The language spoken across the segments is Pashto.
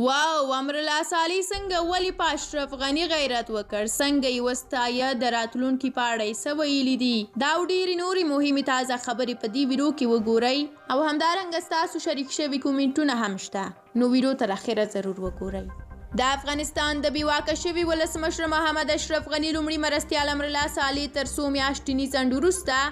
واو امرالله سالي څنګه ولې په اشرف غني غیرت وکړ څنګه یې وستایه د راتلونکي په اړه یې څه ویلي دي دا او ډېرې نورې مهمې تازه خبرې په دې ویډیو کې وګورئ او همدارنګه ستاسو شریک شوي کومنټونه هم شته نو ویډیو تر اخره ضرور وګورئ د افغانستان د بېواکه شوي ولسمشر محمد اشرف غني لومړي مرستیال امرالله سالي تر څو میاشتني ځنډ وروسته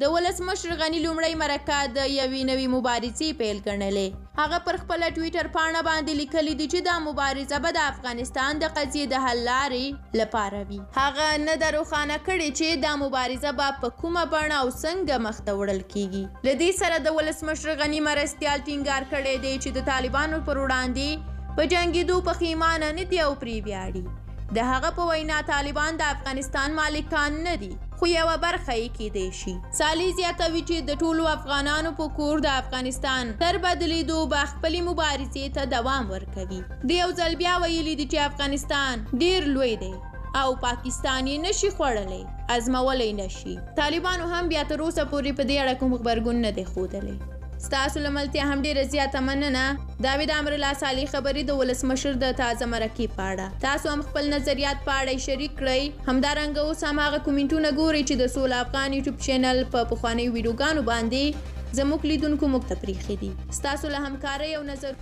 د ولسمشر غني لومړی مرکه د یوې نوې مبارزې پیل ګڼلې هغه پر خپله ټویټر پاڼه باندې لیکلي دي چې دا مبارزه به د افغانستان د قضیې د حل لارې لپاره وي هغه نه ده روښانه کړې چې دا مبارزه به په کومه بڼه او څنګه مخته وړل کیږي له دې سره د ولسمشر غني مرستیال ټینګار کړی دی چې د طالبانو پر وړاندې په جنګېدو پښیمانه نه دي او پرې ویاړي د هغه په وینا طالبان د افغانستان مالکان نه دي خو یوه برخه یې کیدی شي سالي زیاتوي چې د ټولو افغانانو په کور د افغانستان تر بدلیدو به خپلې مبارزې ته دوام ورکوي د یو ځل بیا ویلي دي چې افغانستان ډیر لوی دی او پاکستان یې نشي خوړلی ازمولی نشي طالبانو هم بیا تر اوسه پورې په دې اړه کوم غبرګون نه دی ښودلی ستاسو له ملتیا هم ډېره زیاته مننه دا وې د امرالله سالي خبرې د ولسمشر د تازه مرکې په اړه تاسو هم خپل نظریات په اړه شریک کړئ همدارنګه اوس هم هغه کومنټونه ګورئ چې د سوله افغان یوټیوب چینل په پخوانیو ویډیوګانو باندې زموږ لیدونکو موږ ته پرېښي دي ستاسو له همکارۍ او نظر